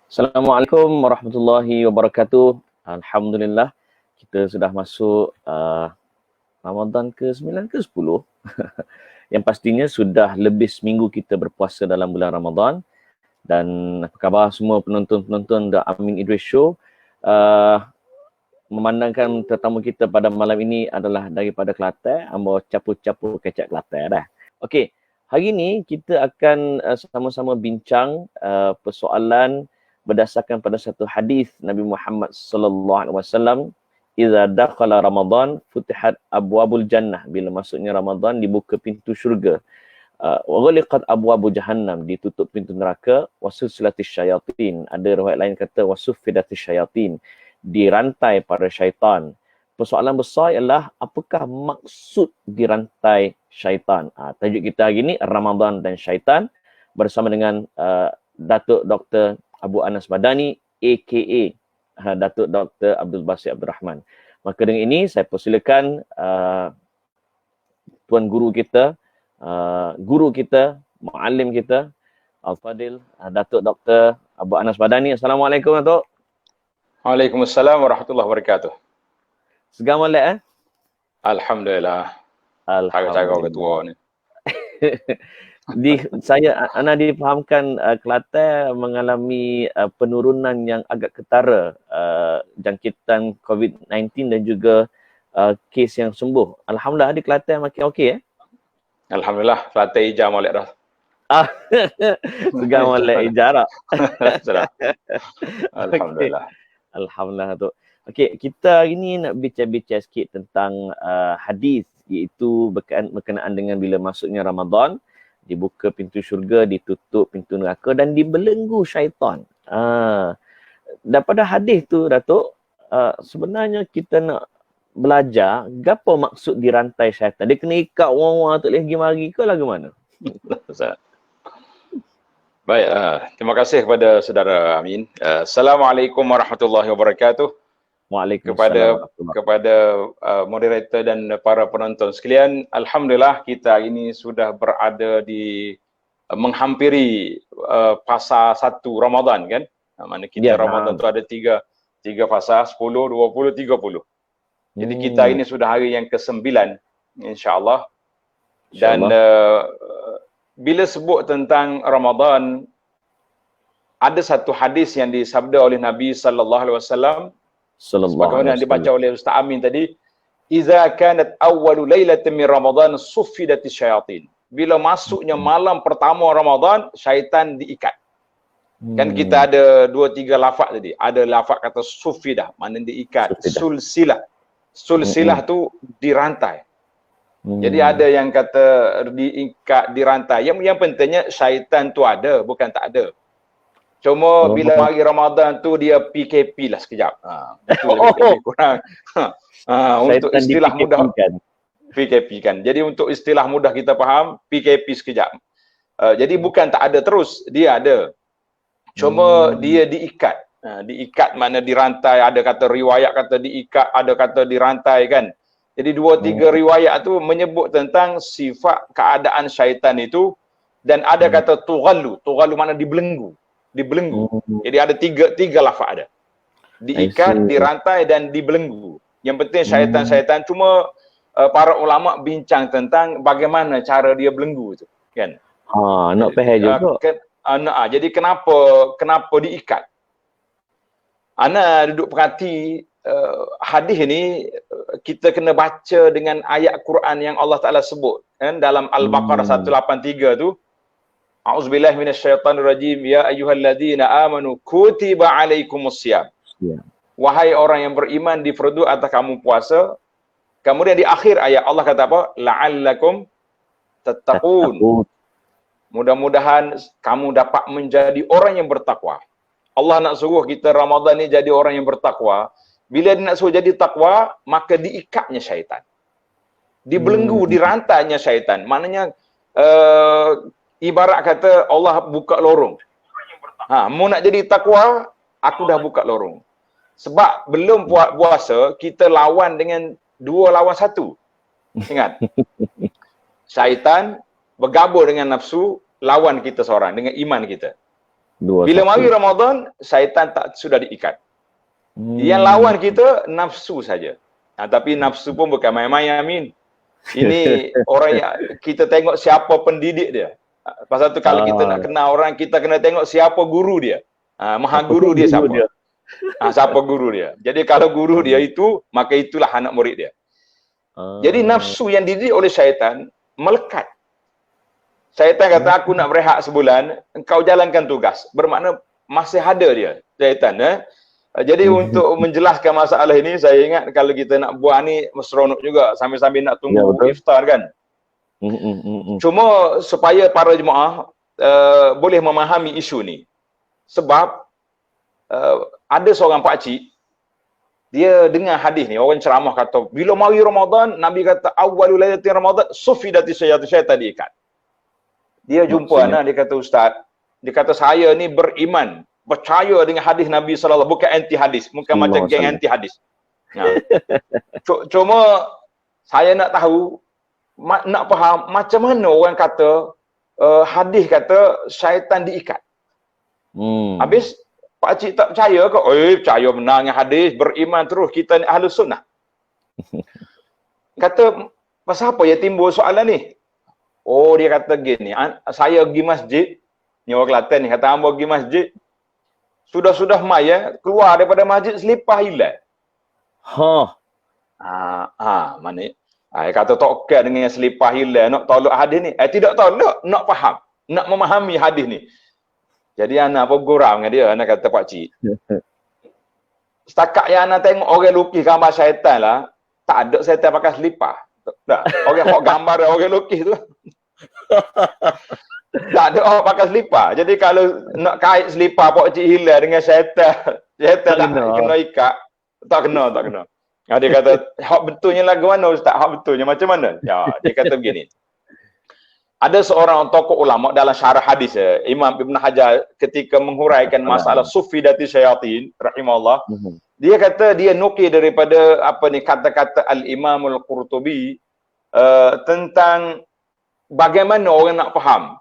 Assalamualaikum warahmatullahi wabarakatuh. Alhamdulillah, kita sudah masuk Ramadan ke-9 ke-10. Yang pastinya sudah lebih seminggu kita berpuasa dalam bulan Ramadan. Dan apa khabar semua penonton-penonton The Amin Idris Show. Memandangkan tetamu kita pada malam ini adalah daripada Kelantan, ambo capur-capur kecap Kelantan dah. Okey, hari ini kita akan sama-sama bincang persoalan berdasarkan pada satu hadis Nabi Muhammad sallallahu alaihi wasallam, "Idza dakhala Ramadan futihat abwabul jannah." Bila masuknya Ramadan dibuka pintu syurga. Wa ghuliqat abwabu jahannam, ditutup pintu neraka. Wa sulsilatis syayatin, ada riwayat lain kata wa suffidatis syayatin, dirantai para syaitan. Persoalan besar ialah apakah maksud dirantai syaitan? Tajuk kita hari ini Ramadan dan Syaitan bersama dengan Datuk Dr. Abu Anas Madani aka Datuk Dr. Abdul Basit Abdul Rahman. Maka dengan ini saya persilakan tuan guru kita, muallim kita, Al-Fadil Datuk Dr. Abu Anas Madani. Assalamualaikum Datuk. Waalaikumsalam warahmatullahi wabarakatuh. Segar molek Alhamdulillah. Jaga ketua ni. Ana difahamkan Kelantan mengalami penurunan yang agak ketara jangkitan COVID-19 dan juga kes yang sembuh. Alhamdulillah di Kelantan makin okey Alhamdulillah, Kelantan hijau molek dah. Segar molek ijarah. Alhamdulillah. Okay. Alhamdulillah tu. Okey, kita hari ni nak bincang-bincang sikit tentang hadis, iaitu berkenaan dengan bila masuknya Ramadan, dibuka pintu syurga, ditutup pintu neraka dan dibelenggu syaitan. Daripada hadis tu Datuk, sebenarnya kita nak belajar gapo maksud dirantai syaitan. Dia kena ikat orang-orang tak boleh pergi mari ke lagu mana? Baik, terima kasih kepada saudara Amin. Assalamualaikum warahmatullahi wabarakatuh. Waalaikumsalam. Kepada moderator dan para penonton sekalian, alhamdulillah kita ini sudah berada di menghampiri fasa 1 Ramadan kan. Mana kita Ramadan tu ada tiga fasa, 10, 20, 30. Jadi kita ini sudah hari yang ke-9 insya-Allah. Dan bila sebut tentang Ramadan, ada satu hadis yang disabda oleh Nabi sallallahu alaihi wasallam sebagaimana dibaca oleh Ustaz Amin tadi, "Idza kanat awwalu lailatin min Ramadan suffidatis syayatin." Bila masuknya malam pertama Ramadan, syaitan diikat. Kan kita ada 2-3 lafaz tadi. Ada lafaz kata suffidah, maknanya diikat. Sulsilah. Sulsilah tu dirantai. Jadi ada yang kata diikat, dirantai. Yang pentingnya syaitan tu ada, bukan tak ada. Cuma bila hari Ramadan tu dia PKP lah sekejap. Itu lebih kurang. Untuk istilah mudah PKP kan. Jadi untuk istilah mudah kita faham, PKP sekejap. Jadi bukan tak ada terus, dia ada. Cuma dia diikat. Diikat makna dirantai, ada kata riwayat kata diikat, ada kata dirantai kan. Jadi 2-3 riwayat tu menyebut tentang sifat keadaan syaitan itu, dan ada kata tughallu. Tughallu makna dibelenggu. Jadi ada tiga lafaz ada. Diikat, dirantai dan dibelenggu. Yang penting syaitan-syaitan, cuma para ulama bincang tentang bagaimana cara dia belenggu tu, kan. Nak faham juga. Jadi kenapa diikat? Ana duduk perhati hadis ini, kita kena baca dengan ayat Quran yang Allah Taala sebut kan dalam Al-Baqarah 183 tu, A'udzubillahi minasyaitonirrajim, ya ayyuhalladzina amanu kutiba alaikumussyam. Wahai orang yang beriman, difardu atas kamu puasa. Kemudian di akhir ayat Allah kata apa? La'allakum tattaqun. Mudah-mudahan kamu dapat menjadi orang yang bertakwa. Allah nak suruh kita Ramadan ni jadi orang yang bertakwa. Bila dia nak suruh jadi takwa, maka diikatnya syaitan. Dibelenggu, dirantainya syaitan. Maknanya ibarat kata Allah buka lorong. Mau nak jadi takwa, aku dah buka lorong. Sebab belum puasa, kita lawan dengan 2 lawan 1. Ingat. Syaitan bergabung dengan nafsu, lawan kita seorang dengan iman kita. Bila mari Ramadan, syaitan tak sudah diikat. Yang lawan kita nafsu saja. Tapi nafsu pun bukan main-main, Amin. Ini orang yang kita tengok siapa pendidik dia. Pasal tu kalau kita nak kenal orang, kita kena tengok siapa guru dia. Maha guru dia siapa. Siapa guru dia. Jadi kalau guru dia itu, maka itulah anak murid dia. Jadi nafsu yang dididik oleh syaitan melekat. Syaitan kata, aku nak berehat sebulan, engkau jalankan tugas. Bermakna masih ada dia, syaitan. Jadi untuk menjelaskan masalah ini, saya ingat kalau kita nak buat ni, seronok juga. Sambil-sambil nak tunggu iftar kan. Cuma supaya para jemaah boleh memahami isu ni. Sebab ada seorang pakcik, dia dengar hadis ni, orang ceramah kata, bila mari Ramadan, Nabi kata, awalul lailatul Ramadan, sufidati syaitan diikat. Dia jumpa dia kata, Ustaz, dia kata, saya ni beriman, percaya dengan hadis Nabi SAW, bukan anti hadis, bukan macam geng anti hadis. Cuma saya nak tahu, nak faham macam mana orang kata hadis kata syaitan diikat. Habis pakcik tak percaya ke? Percaya benar dengan hadis, beriman terus, kita ni ahli sunnah. Kata, pasal apa ya timbul soalan ni? Dia kata gini, saya pergi masjid, ni orang Kelantan ni, kata hamba pergi masjid, sudah-sudah mai keluar daripada masjid selipar hilang. Mana? Dia kata tak dengan selipar hilang, nak tolak hadis ni. Tidak tolak, nak faham, nak memahami hadis ni. Jadi anak apa gurau dengan dia, anak kata pakcik. Setakat yang anak tengok orang lukis gambar syaitan lah, tak ada syaitan pakai selipar. Tak. Orang hok gambar orang lukis tu. Tak ada orang pakai selipar. Jadi kalau nak kait selipar pakcik hilang dengan syaitan, syaitan tak kena ikat. Tak kena. Dia kata, hak betulnya lagu mana Ustaz? Hak betulnya macam mana? Dia kata begini. Ada seorang tokoh ulama dalam syarah hadis, Imam Ibn Hajar, ketika menghuraikan masalah sufidati syaitin, rahimahullah, dia kata, dia nukil daripada kata-kata Al-Imam Al-Qurtubi tentang bagaimana orang nak faham.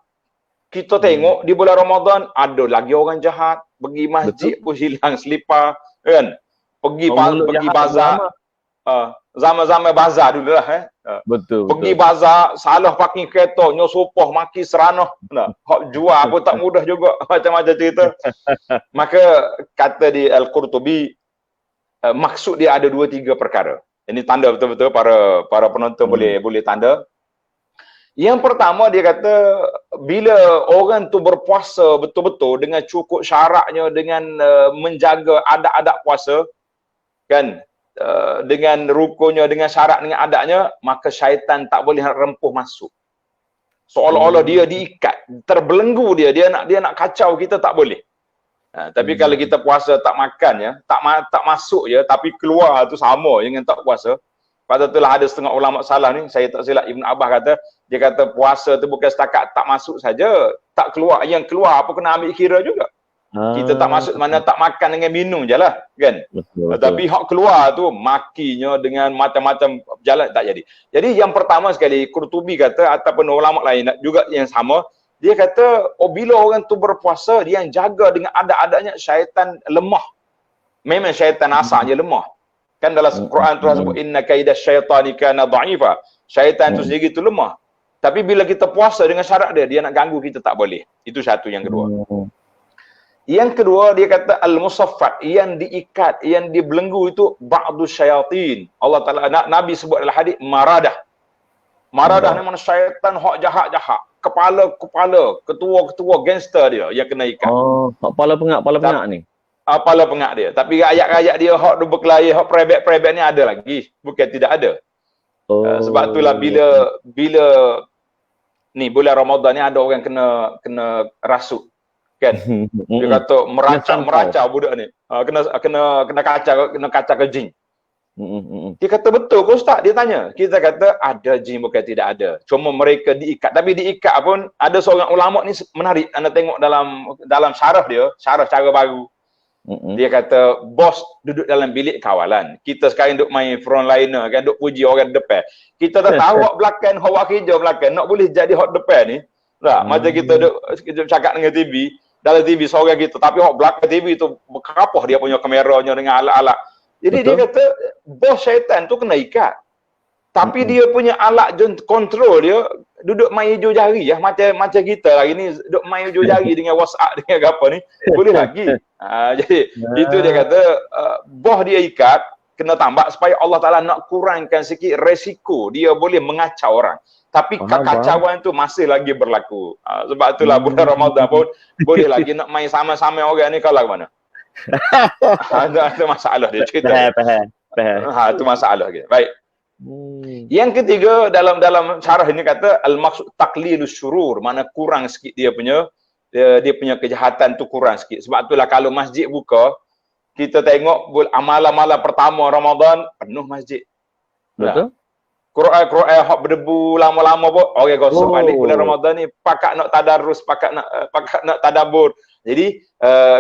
Kita tengok di bulan Ramadan, ada lagi orang jahat, pergi masjid pun hilang selipar, kan? Pergi bazar, zaman-zaman bazar dulu lah. Pergi bazar, salah parking kereta, nyosopah, maki seranah. Hak jual pun tak mudah juga, macam-macam cerita. Maka kata di Al-Qurtubi, maksud dia ada 2-3 perkara. Ini tanda betul-betul para penonton boleh tanda. Yang pertama dia kata, bila orang tu berpuasa betul-betul dengan cukup syaratnya, dengan menjaga adab-adab puasa, kan, dengan rukunnya, dengan syarat, dengan adabnya, maka syaitan tak boleh rempuh masuk. Seolah-olah dia diikat, terbelenggu dia nak kacau kita, tak boleh. Tapi kalau kita puasa tak makan tak masuk tapi keluar tu sama dengan tak puasa. Pasal itulah ada setengah ulama salah ni, saya tak silap Ibn Abbas kata, dia kata puasa tu bukan setakat tak masuk saja, tak keluar, yang keluar apa kena ambil kira juga. Kita tak masuk mana tak makan dengan minum je lah, kan? Betul. Tapi hak keluar tu makinya dengan macam-macam jalan tak jadi. Jadi yang pertama sekali, Qurtubi kata, ataupun ulama lain juga yang sama, dia kata, bila orang tu berpuasa, dia yang jaga dengan adab-adabnya, syaitan lemah. Memang syaitan asalnya lemah. Kan dalam Quran tu sebut, inna kaidash syaitani kana dha'ifa. Syaitan tu sendiri tu lemah. Tapi bila kita puasa dengan syarat dia nak ganggu kita tak boleh. Itu satu. Yang kedua. Yang kedua, dia kata al-musaffat, yang diikat, yang dibelenggu itu ba'du syaitin. Allah Ta'ala, Nabi sebut dalam hadis, maradah. Maradah ni mana syaitan hak jahat-jahat. Kepala-kepala, ketua-ketua gangster dia yang kena ikat. Kepala pengak ni. Kepala pengak dia. Tapi ayat-ayat dia hak dua berkelahi, hak private ni ada lagi. Bukan tidak ada. Sebab itulah bila ni bulan Ramadan ni ada orang kena rasuk. Kan? Dia kata meracau budak ni. Kena kacau ke jin. Dia kata betul ke Ustaz? Dia tanya. Kita kata ada jin, bukan tidak ada. Cuma mereka diikat. Tapi diikat pun ada seorang ulama ni menarik. Anda tengok dalam syarah dia, syarah cara baru. Dia kata bos duduk dalam bilik kawalan. Kita sekarang duduk main frontliner kan, duduk puji orang depan. Kita dah tahu hak belakang, hak kerja belakang. Nak boleh jadi hak depan ni. Tak, macam kita duduk cakap dengan TV. dalam TV seorang gitu, tapi hok belakang TV tu berkapah dia punya kameranya dengan alat-alat. Jadi dia kata bos syaitan tu kena ikat. Tapi dia punya alat kontrol dia duduk main hijau jari ya, macam kita hari ni duduk main hijau jari dengan WhatsApp dengan apa ni, boleh lagi. Jadi itu dia kata bos dia ikat, kena tambah supaya Allah Taala nak kurangkan sikit resiko dia boleh mengacau orang. Tapi kekacauan tu masih lagi berlaku. Sebab itulah bulan Ramadan pun boleh lagi nak main sama-sama orang ni kalau mana. Ada masalah dia cerita. Faham. Itu masalah dia. Baik. Yang ketiga dalam syarah ini kata al-maksud taqlilus syurur, mana kurang sikit dia punya kejahatan tu kurang sikit. Sebab itulah kalau masjid buka, kita tengok malam-malam pertama Ramadan penuh masjid. Betul. Quran hak berdebu lama-lama pun orang gosok balik bulan Ramadan ni pakat nak tadarus, pakat nak tadabbur. Jadi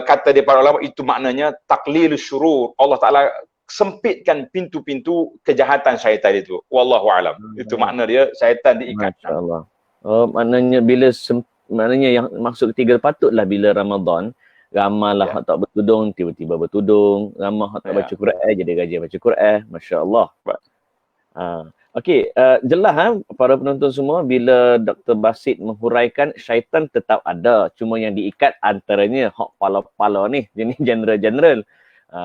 kata dia para ulama itu maknanya taqlilus syurur. Allah Taala sempitkan pintu-pintu kejahatan syaitan itu. Wallahu alam. Itu makna dia syaitan diikat. Masya-Allah. Oh, maknanya maknanya yang maksud ketiga patutlah bila Ramadan ramailah hak tak bertudung tiba-tiba bertudung, ramai hak tak baca Quran jadi rajin baca Quran. Masya-Allah. Okey, jelas para penonton semua bila Dr. Basit menghuraikan syaitan tetap ada, cuma yang diikat antaranya hak pala-pala ni, jenis general.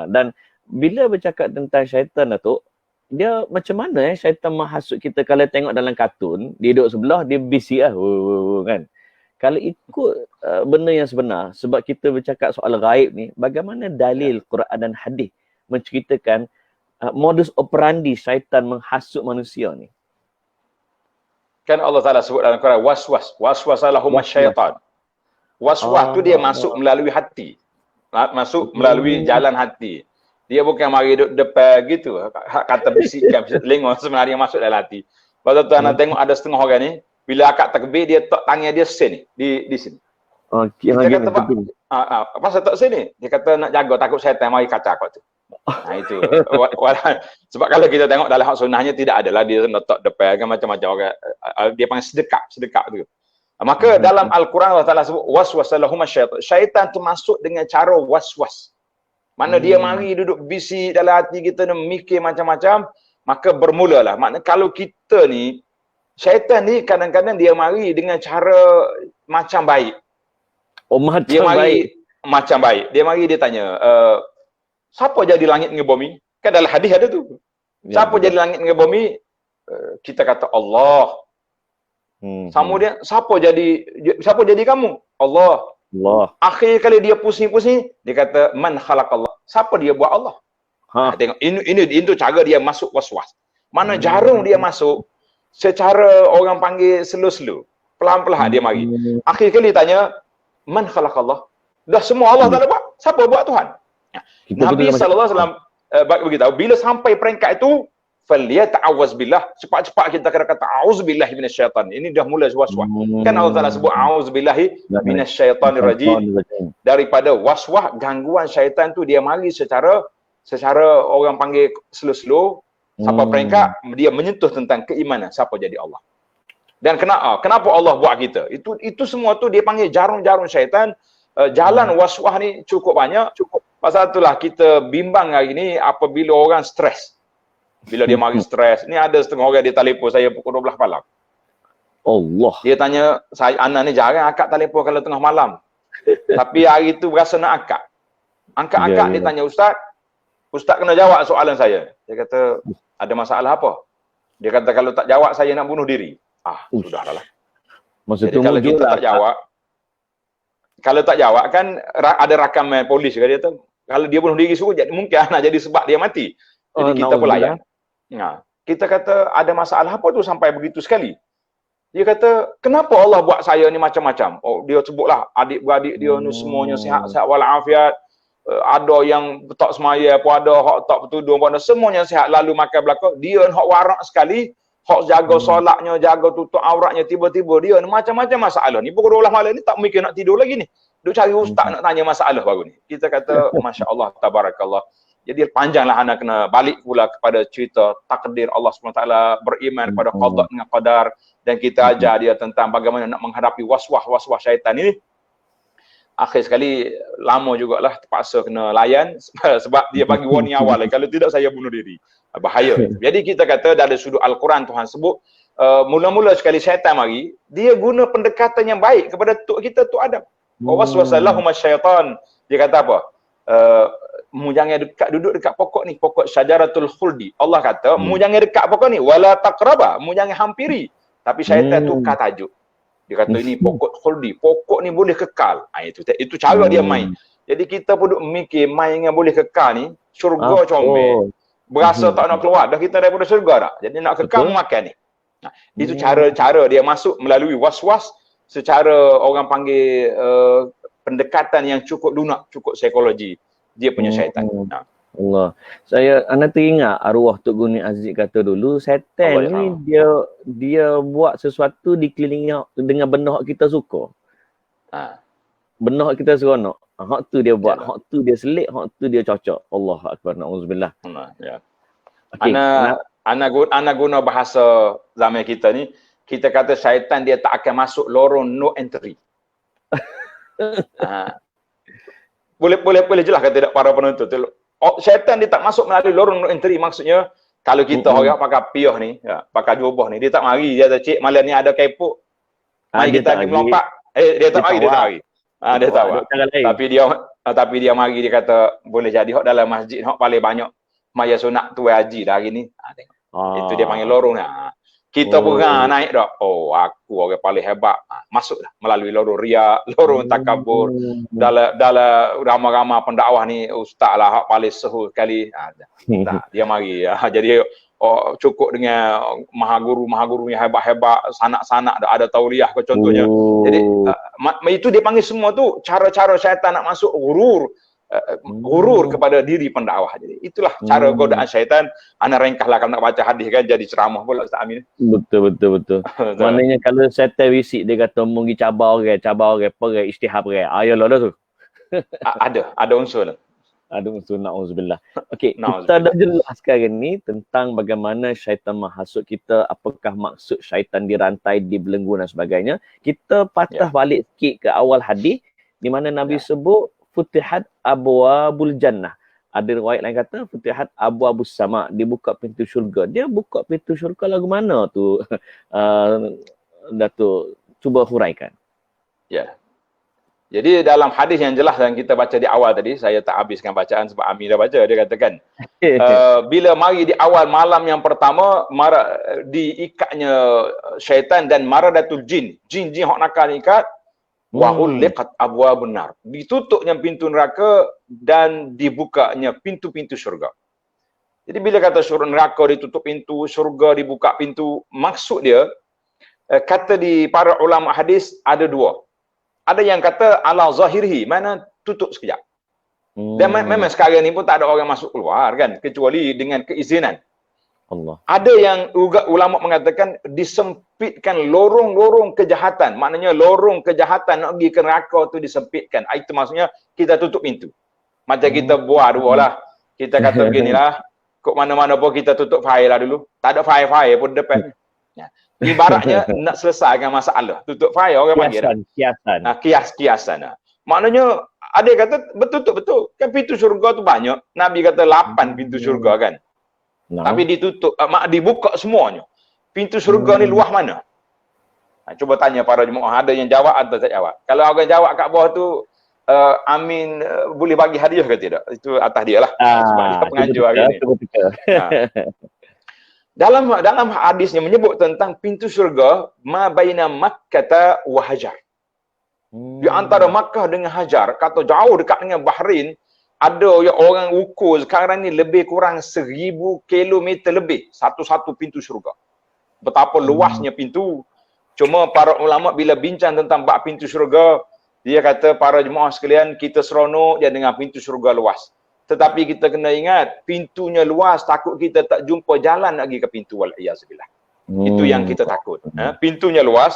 Dan bila bercakap tentang syaitan Datuk, dia macam mana syaitan menghasut kita kalau tengok dalam kartun, dia duduk sebelah, dia bisik kan. Kalau ikut benda yang sebenar, sebab kita bercakap soal gaib ni, bagaimana dalil Quran dan hadis menceritakan modus operandi syaitan menghasut manusia ni? Kan Allah Taala sebut dalam Quran waswasalahum syaitan. Waswas tu dia masuk melalui hati. Masuk melalui jalan hati. Dia bukan mari duduk depan gitu, kata bisikkan telinga sebenarnya masuk dalam hati. Pasal tu anak tengok ada setengah orang ni, bila akak takbir dia tok tangan dia sen di sini. Okey, dia kata pasal tak sini. Dia kata nak jaga takut syaitan mari kacau akak tu. Itu. Sebab kalau kita tengok dalam hak sunnahnya tidak adalah dia letak depan kan macam-macam orang. Dia panggil sedekap tu. Maka dalam Al-Quran Allah Taala sebut waswasalahum syaitan. Syaitan tu masuk dengan cara waswas. Mana dia mari duduk bisik dalam hati kita ni mikir macam-macam, maka bermulalah. Maknanya kalau kita ni syaitan ni kadang-kadang dia mari dengan cara macam baik. Macam dia mari baik. Macam baik. Dia mari dia tanya, siapa jadi langit dengan bumi? Kan dalam hadis ada tu. Siapa jadi langit dengan bumi? Kita kata Allah. Kemudian siapa jadi kamu? Allah. Akhir kali dia pusing-pusing, dia kata man khalaqallah. Siapa dia buat Allah? Tengok ini cara dia masuk waswas. Mana jarum dia masuk secara orang panggil slow-slow. Pelan-pelan dia mari. Akhir kali tanya man khalaqallah. Dah semua Allah Taala buat. Siapa buat Tuhan? Nabi sallallahu alaihi wasallam beritahu bila sampai peringkat itu falyata'awwaz billah, cepat-cepat kita kena kata auzubillahi minasyaitan. Ini dah mula waswas. Kan Allah Taala sebut auzubillahi minasyaitanir rajim. Daripada waswas, gangguan syaitan tu dia mari secara orang panggil slow-slow sampai peringkat dia menyentuh tentang keimanan siapa jadi Allah. Dan kenapa Allah buat kita? Itu semua tu dia panggil jarum-jarum syaitan. Jalan waswas ni cukup banyak. Pasal itulah kita bimbang hari ni apabila orang stres. Bila dia mari stres, ni ada setengah orang dia telefon saya pukul 12 malam. Allah. Dia tanya, anak ni jarang akak telefon kalau tengah malam. Tapi hari tu berasa nak akak. Angkat dia tanya, Ustaz kena jawab soalan saya. Dia kata, ada masalah apa? Dia kata, kalau tak jawab saya nak bunuh diri. Sudahlah. Jadi kalau kita tak jawab, kalau tak jawab kan ada rakaman polis dia kata, kalau dia bunuh diri suruh, mungkin nak jadi sebab dia mati. Jadi kita pun layan. Kita kata ada masalah apa tu sampai begitu sekali. Dia kata, kenapa Allah buat saya ni macam-macam? Dia sebutlah adik-beradik dia ni semuanya sihat walafiat. Ada yang tak semaya pun ada, hak tak bertudung pun ada, semuanya sihat lalu makan belakang. Dia hak warak sekali, hak jaga solatnya, jaga tutup auratnya, tiba-tiba dia ni macam-macam masalah. Ni pukul 12 malam ni tak mungkin nak tidur lagi ni. Duk cari ustaz nak tanya masalah baru ni. Kita kata, Masya Allah, Tabarakallah. Jadi panjanglah anak kena balik pula kepada cerita takdir Allah SWT, beriman pada qada dengan qadar, dan kita ajar dia tentang bagaimana nak menghadapi waswas syaitan ini. akhir sekali lama jugalah terpaksa kena layan sebab dia bagi warning awal, kalau tidak saya bunuh diri. Bahaya. Jadi kita kata dari sudut Al-Quran Tuhan sebut mula-mula sekali syaitan mari, dia guna pendekatan yang baik kepada tok kita, tok Adam. Wa waswasa lahum syaitan. Dia kata apa? Mu jangan duduk dekat pokok ni, pokok syajaratul khuldi. Allah kata, mu jangan dekat pokok ni, wala taqraba, mu jangan hampiri. Tapi syaitan tukar tajuk. Dia kata ini pokok khuldi, pokok ni boleh kekal. Itu cara dia main. Jadi kita pun duk mikir main yang boleh kekal ni, syurga comel. Berasa tak nak keluar dah kita daripada syurga dah. Jadi nak kekal makan ni. Itu cara dia masuk melalui was-was, secara orang panggil pendekatan yang cukup lunak, cukup psikologi. Dia punya syaitan. Allah. Anda teringat arwah Tok Guni Aziz kata dulu, syaitan ni dia buat sesuatu di kelilingnya dengan benda hak kita suka. Benda hak kita seronok. Hak tu dia buat, hak tu dia selit, hak tu dia cocok. Allahu akbar, nauzubillah. Ya. Okay. Ana guna bahasa zaman kita ni, kita kata syaitan dia tak akan masuk lorong no entry. Boleh jelas kata tak para penonton? Syaitan dia tak masuk melalui lorong no entry, maksudnya kalau kita orang pakai piah ni, pakai jubah ni, dia tak mari, dia kata cik malam ni ada kepuk. Mari kita pergi melompat. Dia tak mari. Dia tahu. Tapi dia mari, dia kata boleh jadi hok dalam masjid hok paling banyak maya sunat tu haji dah hari ni. Tengok. Itu dia panggil lorong ni. Kita pun naik dah. Oh, aku orang paling hebat. Masuk dah melalui lorong riak, lorong takabur. Dalam ramai-ramai pendakwah ni ustaz lah hak paling sehu sekali. Dia mari. Jadi cukup dengan maha guru yang hebat-hebat, sanak-sanak ada tauliah ke contohnya. Jadi itu dia panggil semua tu cara-cara syaitan nak masuk gurur kepada diri pendakwah. Jadi itulah cara godaan syaitan. Ana ringkaslah kalau nak baca hadis kan jadi ceramah pula Ustaz Amin. Betul. Maknanya kalau syaitan wisik dia kata mungkin cabar orang, perai istihab orang. Ayolah dah tu. Ada unsur lah. Ada unsur na'udzubillah. Okey, kita dah jelas sekarang ni tentang bagaimana syaitan menghasut kita, apakah maksud syaitan dirantai, dibelenggu dan sebagainya. Kita patah balik sikit ke awal hadis di mana Nabi sebut futihat abwabul jannah. Ada riwayat lain kata futihat abwabus sama, dibuka pintu syurga. Dia buka pintu syurga lagu mana tu? Datuk cuba huraikan. Ya. Jadi dalam hadis yang jelas yang kita baca di awal tadi, saya tak habiskan bacaan sebab Amir dah baca, dia katakan bila mari di awal malam yang pertama, diikatnya syaitan dan maradatul jin hok nakal ikat, wa uliqat abwabun nar, ditutupnya pintu neraka dan dibukanya pintu-pintu syurga. Jadi bila kata syurga neraka ditutup pintu, syurga dibuka pintu, maksud dia kata di para ulama hadis ada dua. Ada yang kata ala zahirhi, mana tutup sekejap. Dan memang sekarang ni pun tak ada orang masuk keluar kan, kecuali dengan keizinan Allah. Ada yang ulama mengatakan disempitkan lorong-lorong kejahatan. Maknanya lorong kejahatan nak pergi ke neraka tu disempitkan. Itu maksudnya kita tutup pintu. Macam kita buat dua lah. Kita kata beginilah, kok mana-mana pun kita tutup fire lah dulu. Tak ada fire pun depan. Ibaratnya nak selesaikan masalah, tutup fire orang panggil kiasan. Maknanya ada yang kata betul kan pintu syurga tu banyak. Nabi kata 8 pintu syurga kan. Tapi ditutup, dibuka semuanya. Pintu syurga ni luah mana? Cuba tanya para jemaah, ada yang jawab atau tak jawab? Kalau orang jawab kat bawah tu Amin boleh bagi hadiah ke tidak? Itu atas dia lah. Sebab dia pengajar hari ni. Dalam hadisnya menyebut tentang pintu syurga ma baina Makkah wa Hajar. Di antara Makkah dengan Hajar, kata jauh dekat dengan Bahrain, ada orang ukur sekarang ni lebih kurang 1000 kilometer lebih satu-satu pintu syurga. Betapa luasnya pintu. Cuma para ulama bila bincang tentang bab pintu syurga, dia kata para jemaah sekalian, kita seronok je dengan pintu syurga luas. Tetapi kita kena ingat, pintunya luas, takut kita tak jumpa jalan lagi ke pintu, wal'iyazubillah. Itu yang kita takut. Pintunya luas,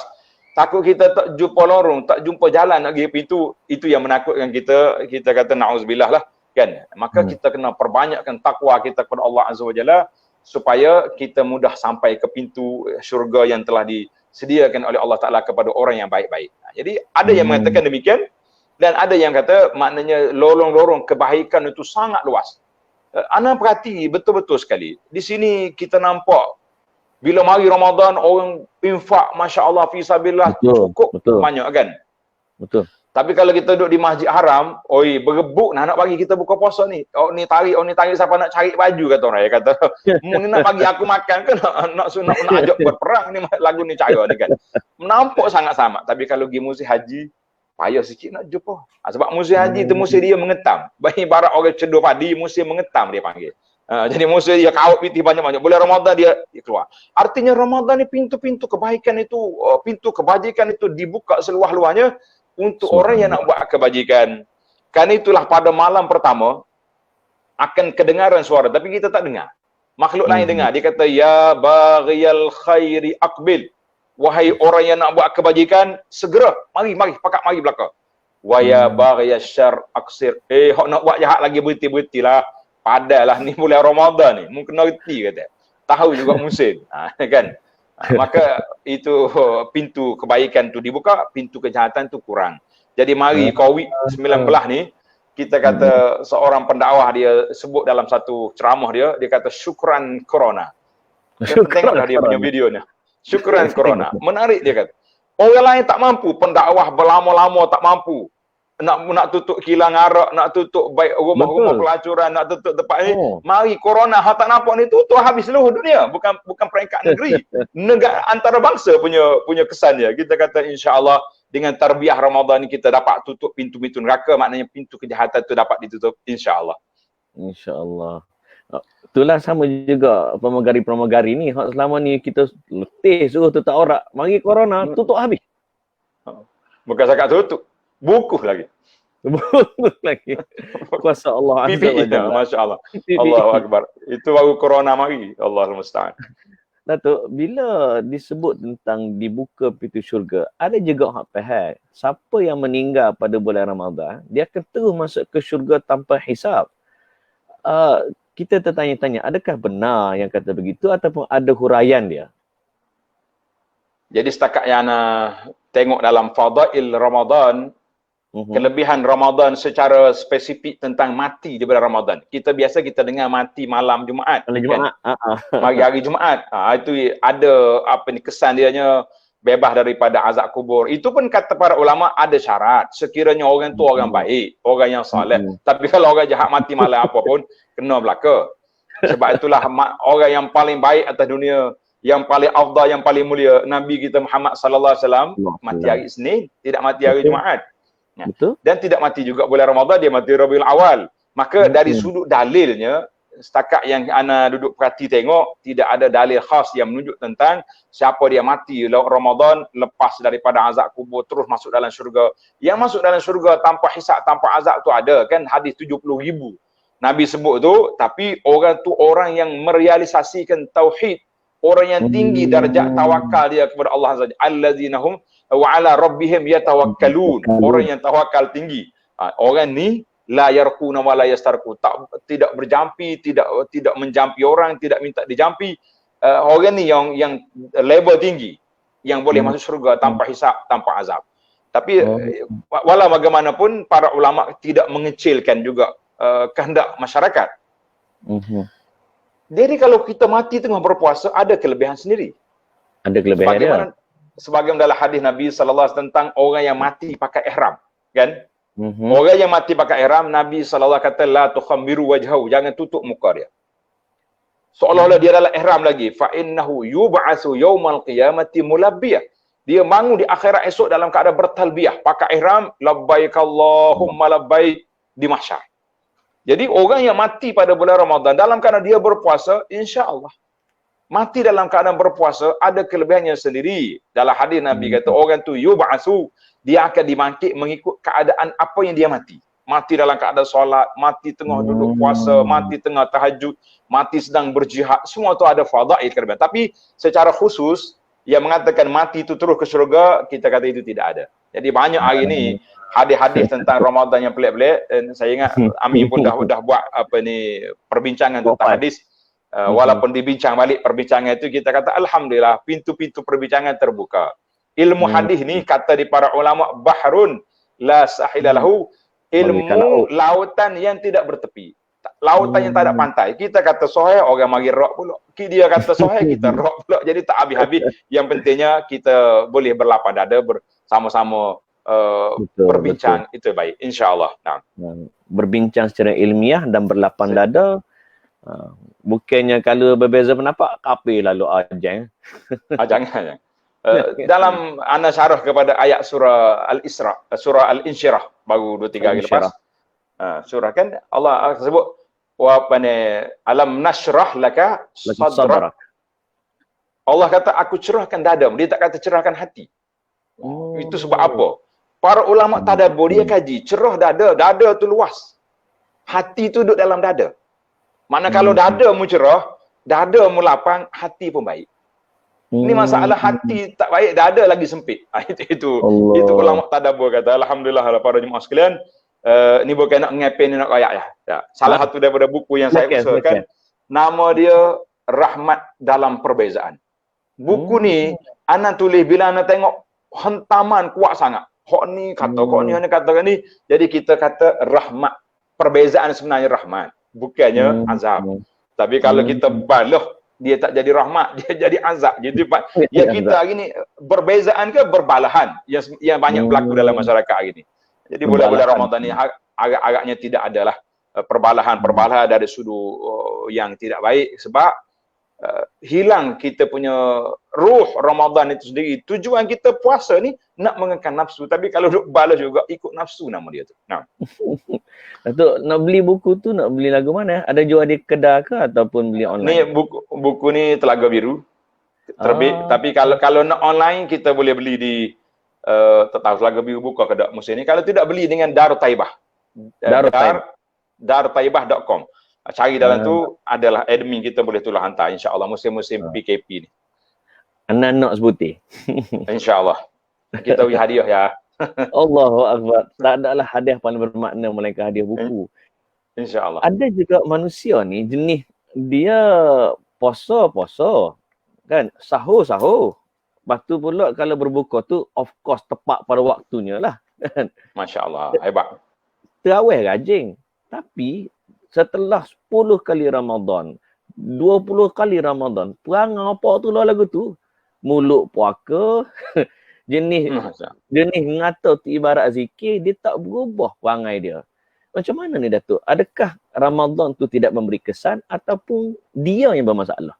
takut kita tak jumpa lorong, tak jumpa jalan lagi ke pintu, itu yang menakutkan kita. Kita kata na'udzubillah lah, kan? Maka kita kena perbanyakkan takwa kita kepada Allah Azza wa Jalla, supaya kita mudah sampai ke pintu syurga yang telah disediakan oleh Allah Ta'ala kepada orang yang baik-baik. Jadi ada yang mengatakan demikian. Dan ada yang kata maknanya lorong-lorong kebaikan itu sangat luas. Ana perhati betul-betul sekali. Di sini kita nampak bila mari Ramadan orang infak masya-Allah fi sabilillah cukup banyak kan. Betul. Tapi kalau kita duduk di Masjid Haram, oi berebut nak bagi kita buka puasa ni. Oh ni tarik siapa nak cari baju kata orang. Dia kata, "Mu ni nak bagi aku makan ke nak ajak berperang ni lagu ni cara ni kan." Nampak sangat sama. Tapi kalau pergi musim haji, payah sikit nak jumpa. Sebab musim haji tu musim dia mengetam. Bagi ibarat orang cedur padi, musim mengetam dia panggil. Jadi musim dia kawat pitih banyak-banyak. Boleh Ramadan dia keluar. Artinya Ramadan ni pintu-pintu kebaikan itu, pintu kebajikan itu dibuka seluas-luasnya untuk orang yang nak buat kebajikan. Kan itulah pada malam pertama akan kedengaran suara tapi kita tak dengar. Makhluk lain dengar. Dia kata ya baghiyal khairi aqbil. Wahai orang yang nak buat kebajikan, segera mari pakat mari belakang. Wa ya baghiyasy syarr aqsir. Hok nak buat jahat lagi berhenti-berhentilah. Padahlah ni bulan Ramadan ni. Mungkin kena reti kata. Tahu juga musim. Kan? Maka itu pintu kebaikan tu dibuka, pintu kejahatan tu kurang. Jadi mari COVID-19 ni, kita kata seorang pendakwah dia sebut dalam satu ceramah dia kata syukran corona. Tengoklah dia punya videonya. Syukran corona. Menarik dia kata. Orang lain tak mampu, pendakwah berlama-lama tak mampu. Nak tutup kilang arak, nak tutup baik rumah-rumah pelacuran, nak tutup tempat ni. Mari corona hang tak nampak ni tutup habis seluruh dunia, bukan peringkat negeri. Negara antara bangsa punya kesan dia. Kita kata insya-Allah dengan tarbiyah Ramadan ni kita dapat tutup pintu-pintu neraka, maknanya pintu kejahatan tu dapat ditutup insya-Allah. Insya-Allah. Itulah sama juga pramugari ni selama ni kita letih suruh tutup aurat. Mari corona tutup habis. Bukan cakap tutup. Bukuh lagi. Bukuh lagi. Kuasa Allah Azza wa Jalla. Masya-Allah. Allahu Akbar. Itu baru corona mari. Allahul musta'an. Datuk, bila disebut tentang dibuka pintu syurga, ada juga hak faham. Siapa yang meninggal pada bulan Ramadan, dia akan terus masuk ke syurga tanpa hisab. Kita tertanya-tanya, adakah benar yang kata begitu ataupun ada huraian dia? Jadi setakat yang tengok dalam fadail Ramadan, kelebihan Ramadan secara spesifik tentang mati di bulan Ramadan. Kita dengar mati malam Jumaat. Malam Jumaat. Kan? Hari Jumaat. Itu ada kesan dianya bebas daripada azab kubur. Itu pun kata para ulama ada syarat. Sekiranya orang tu orang baik, orang yang soleh. Tapi kalau orang jahat mati malam apa pun, kena belaka. Sebab itulah orang yang paling baik atas dunia, yang paling afdal, yang paling mulia, Nabi kita Muhammad sallallahu alaihi wasallam mati hari Isnin, tidak mati hari Jumaat. Betul. Dan tidak mati juga bulan Ramadan, dia mati Rabiul Awal. Maka dari sudut dalilnya, setakat yang ana duduk perhati tengok, tidak ada dalil khas yang menunjuk tentang siapa dia mati Ramadan lepas daripada azab kubur terus masuk dalam syurga. Yang masuk dalam syurga tanpa hisab, tanpa azab tu ada kan hadis 70,000. Nabi sebut tu, tapi orang tu orang yang merealisasikan tauhid, orang yang tinggi darjat tawakal dia kepada Allah Azza wa Jalla. Allazinahum wa ala rabbihim yatawakkalun. Orang yang tawakal tinggi. Orang ni la yarquna wa la yastarqu. Tidak berjampi, tidak menjampi orang, tidak minta dijampi. Orang ni yang level tinggi, yang boleh masuk syurga tanpa hisab, tanpa azab. Tapi walau bagaimanapun para ulama tidak mengecilkan juga kehendak masyarakat. Jadi kalau kita mati tengah berpuasa, ada kelebihan sendiri. Ada kelebihan dia. Sebagaimana dalam hadis Nabi sallallahu alaihi wasallam tentang orang yang mati pakai ihram, kan? Orang yang mati pakai ihram, Nabi sallallahu alaihi wasallam kata la tukhammiru wajhahu, jangan tutup muka dia. Seolah-olah dia dalam ihram lagi. Fa innahu yub'atsu yaumal qiyamati mulabbiyah. Dia bangun di akhirat esok dalam keadaan bertalbiyah, pakai ihram, labbaik Allahumma labbaik di mahsyar. Jadi orang yang mati pada bulan Ramadan dalam keadaan dia berpuasa, insya-Allah mati dalam keadaan berpuasa ada kelebihannya sendiri. Dalam hadis Nabi kata orang tu yub'atsu, dia akan dibangkit mengikut keadaan apa yang dia mati. Mati dalam keadaan solat, mati tengah duduk puasa, mati tengah tahajud, mati sedang berjihad, semua tu ada fadail kelebihan. Tapi secara khusus yang mengatakan mati itu terus ke syurga, kita kata itu tidak ada. Jadi banyak hari ni hadis-hadis tentang Ramadan yang pelik-pelik, dan saya ingat Amin pun dah buat perbincangan tentang hadis. Walaupun dibincang balik perbincangan itu, kita kata alhamdulillah pintu-pintu perbincangan terbuka. Ilmu hadis ni kata di para ulama bahrun la sahila lahu, Bagaikan ilmu laut. lautan yang tidak bertepi. Lautan yang tak ada pantai. Kita kata soheh, orang mari rock pula. Dia kata soheh, kita rock pula. Jadi tak habis-habis. Yang pentingnya kita boleh berlapang dada bersama-sama Betul, berbincang. Itu baik, insya-Allah. Nah, berbincang secara ilmiah dan berlapang dada. Bukannya kalau berbeza pendapat, kafir lalu ajang. Jangan. Dalam ana syarah kepada ayat surah Al-Isra, surah Al-Insyirah baru 2-3 hari lepas. Surah kan Allah sebut wa alam nashrah laka sadrak. Allah kata aku cerahkan dadamu, dia tak kata cerahkan hati. Itu sebab apa? Para ulama tadabbur dia kaji, cerah dada tu luas. Hati tu duduk dalam dada. Mana kalau dada mu cerah, dada mu lapang, hati pun baik. Ini masalah hati tak baik, dada lagi sempit. Itu ulama tadabbur kata. Alhamdulillah para jemaah sekalian, ni bukan nak ngepin, nak kayak ya. Salah satu daripada buku yang saya usahakan, nama dia Rahmat Dalam Perbezaan. Buku ni ana tulis bila ana tengok hentaman kuat sangat. Hok ni kata, kok ni kata ni. Jadi kita kata rahmat. Perbezaan sebenarnya rahmat, bukannya azab. Tapi kalau kita baloh, dia tak jadi rahmat, dia jadi azab. Jadi ya kita hari ni berbezaan ke berbalahan yang banyak berlaku dalam masyarakat hari ni. Jadi bulan-bulan Ramadan ni agaknya tidak adalah perbalahan dari sudut yang tidak baik, sebab hilang kita punya ruh Ramadan itu sendiri. Tujuan kita puasa ni nak mengekang nafsu, tapi kalau duk balas juga ikut nafsu nama dia tu. Nah. Datuk, nak beli buku tu nak beli lagu mana? Ada jual di kedai ke ataupun beli online? Ni buku ni Telaga Biru terbit, tapi kalau nak online kita boleh beli di tak tahu Telaga Biru buka ke tak musim ni. Kalau tidak beli dengan Darut Taibah. darutaibah.com. Cari dalam tu adalah admin kita boleh tulis hantar, insya-Allah musim-musim PKP ni. Anak nak sebuti. Insya-Allah. Kita beri hadiah ya. Allahu akbar. Tak adalah hadiah paling bermakna melainkan hadiah buku. Insya-Allah. Ada juga manusia ni jenis dia puasa kan, sahur. Lepas tu pula kalau berbuka tu of course tepat pada waktunya lah. Masya-Allah, hebat. Terawih rajin. Tapi setelah 10 kali Ramadan, 20 kali Ramadan, perangai apa tu lah lagu tu? Mulut puaka, jenis ngata tu ibarat zikir, dia tak berubah perangai dia. Macam mana ni Datuk? Adakah Ramadan tu tidak memberi kesan ataupun dia yang bermasalah?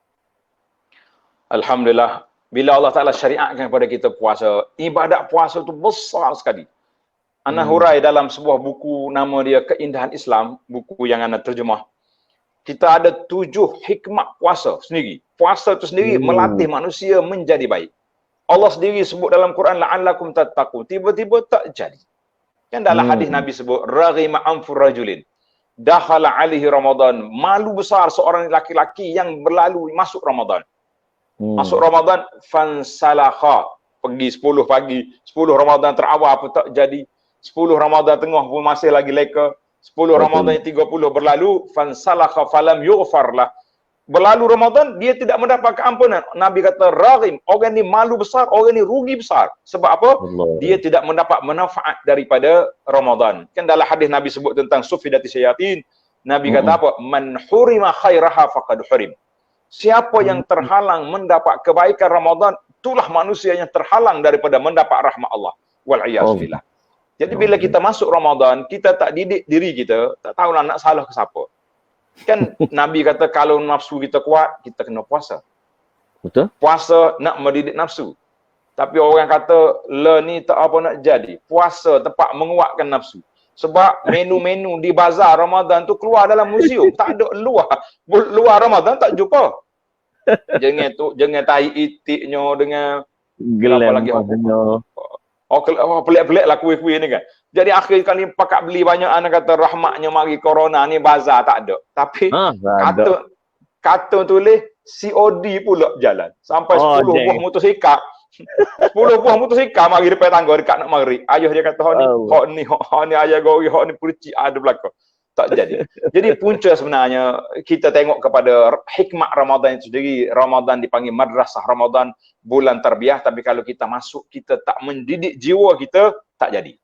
Alhamdulillah, bila Allah Ta'ala syariatkan kepada kita puasa, ibadat puasa tu besar sekali. Ana hurai dalam sebuah buku, nama dia Keindahan Islam, buku yang ana terjemah. Kita ada 7 hikmah puasa sendiri. Puasa itu sendiri melatih manusia menjadi baik. Allah sendiri sebut dalam Quran, la'allakum tattaqun. Tiba-tiba tak jadi. Kan dalam hadis Nabi sebut, raghima anfur rajulin dakhala alaihi Ramadan. Malu besar seorang laki-laki yang berlalu masuk Ramadan. Masuk Ramadan, fansalakha. Pergi 10 pagi, 10 Ramadan terawal pun tak jadi. 10 Ramadan tengah pun masih lagi leka. 10 Ramadan yang 30 berlalu, fansalakha falam yughfar lah. Berlalu Ramadan, dia tidak mendapat keampunan. Nabi kata, raghim, orang ni malu besar, orang ni rugi besar. Sebab apa? Dia tidak mendapat manfaat daripada Ramadan. Kan dalam hadis Nabi sebut tentang sufidati syayatin. Nabi kata apa? Man hurima khairaha faqad hurim. Siapa yang terhalang mendapat kebaikan Ramadan, itulah manusia yang terhalang daripada mendapat rahmat Allah. Wal'iyazbillah. Jadi bila kita masuk Ramadan, kita tak didik diri kita, tak tahulah nak salah ke siapa. Kan Nabi kata kalau nafsu kita kuat, kita kena puasa. Betul? Puasa nak mendidik nafsu. Tapi orang kata, ni tak apa nak jadi. Puasa tempat menguatkan nafsu. Sebab menu-menu di bazar Ramadan tu keluar dalam museum. Tak ada luar Ramadan tak jumpa. Jangan tahi itiknya dengan apa lagi. Pelik-pelik lah kuih-kuih ni kan. Jadi akhir kali pakat beli banyak, anak kata rahmatnya mari corona ni bazar tak ada. Tapi kata tulis COD pula berjalan. Sampai 10 buah motosikal. 10 buah motosikal mari depan tangga dekat nak maghrib. Ayah dia kata, hok ni ayah gori, hok ni perci ada belakang. Tak jadi. Jadi punca sebenarnya kita tengok kepada hikmah Ramadan itu sendiri. Ramadan dipanggil madrasah Ramadan, bulan tarbiyah. Tapi kalau kita masuk, kita tak mendidik jiwa kita, tak jadi.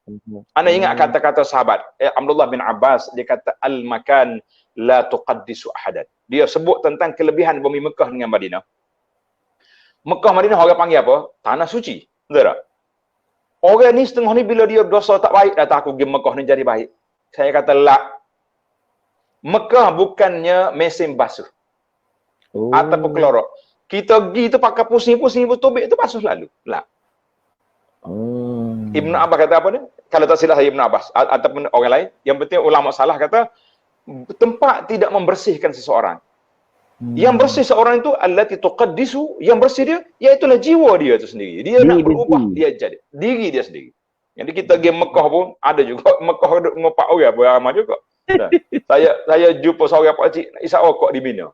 Anda ingat kata-kata sahabat Abdullah bin Abbas, dia kata al-makan la tuqaddisu ahadan. Dia sebut tentang kelebihan bumi Mekah dengan Madinah. Mekah Madinah orang panggil apa? Tanah suci. Betul tak? Orang ni setengah ni bila dia dosa tak baik, datang aku pergi Mekah ni jadi baik. Saya kata la. Mekah bukannya mesin basuh. Ataupun kelorok. Kita pergi tu pakai pusing-pusing tubik tu basuh lalu. La. Ibn Abbas kata apa ni? Kalau tak silap saya Ibn Abbas ataupun orang lain, yang penting ulama salah kata tempat tidak membersihkan seseorang. Yang bersih seorang itu allati tuqaddisu, yang bersih dia iaitulah jiwa dia itu sendiri. Dia nak berubah, dia jadi diri dia sendiri. Jadi kita pergi Mekah pun ada juga Mekah ada ngopak orang beramai juga. Saya jumpa seorang pak cik isap rokok di Mina.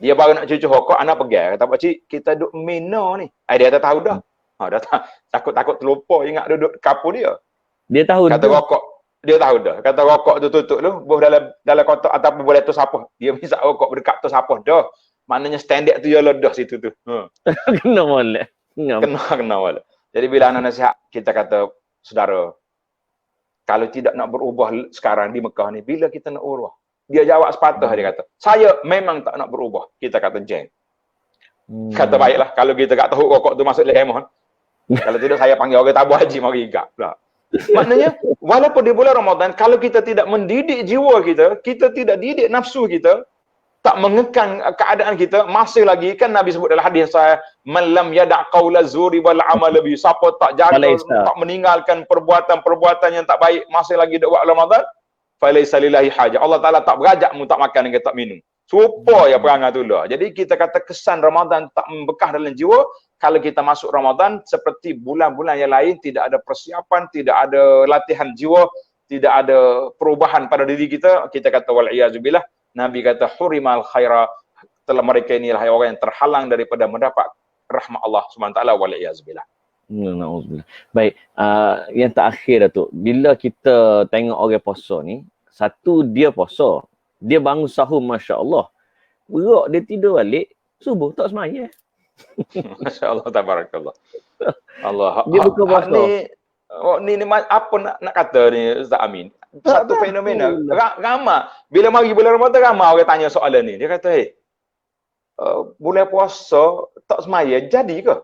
Dia baru nak cuci rokok, anak pergi kata pak cik kita duduk Mina ni. Dia dah tahu dah. Dah takut terlupa ingat duduk kapur dia. Dia tahu kata dah. Rokok dia tahu dah. Kata rokok tu tutup lu, buh dalam kotak ataupun boleh tu sapah. Dia hisap rokok berdekat tu sapah dah. Maknanya standard tu dia ledah situ tu. Kena molek. Kena molek. Jadi bila anak nasihat, kita kata saudara, kalau tidak nak berubah sekarang di Mekah ni, bila kita nak berubah? Dia jawab sepatah, dia kata, saya memang tak nak berubah. Kita kata jeng. Kata baiklah, kalau kita tak tahu rokok tu masuk dalam kemah. Kalau tidak saya panggil orang tabu haji mari igap lah. Maknanya walaupun di bulan Ramadan kalau kita tidak mendidik jiwa kita, kita tidak didik nafsu kita, tak mengekang keadaan kita, masih lagi kan Nabi sebut dalam hadis saya, man lam yada' qaula zuri wal amal bi, siapa tak jaga tak meninggalkan perbuatan-perbuatan yang tak baik masih lagi dekat Ramadan, falaisa lillahi haja. Allah Taala tak berajak mu tak makan dan tak minum. Supaya perangai tu lah. Jadi kita kata kesan Ramadan tak membekas dalam jiwa. Kalau kita masuk Ramadan seperti bulan-bulan yang lain, tidak ada persiapan, tidak ada latihan jiwa, tidak ada perubahan pada diri kita, kita kata wal'iyazubillah, Nabi kata hurimal khaira, telah mereka inilah orang yang terhalang daripada mendapat rahmat Allah SWT, wal'iyazubillah. Baik, yang terakhir Datuk, bila kita tengok orang puasa ni, satu dia puasa, dia bangun sahur Masya Allah, berak dia tidur balik, subuh tak semaya. Masya Allah, tabarakallah. Allah. Dia buka puasa. Ni apa nak kata ni Ustaz Amin? Satu fenomena. Ramai. Bila mari bulan Ramadan ramai orang tanya soalan ni. Dia kata, bulan puasa tak semaya jadi ke?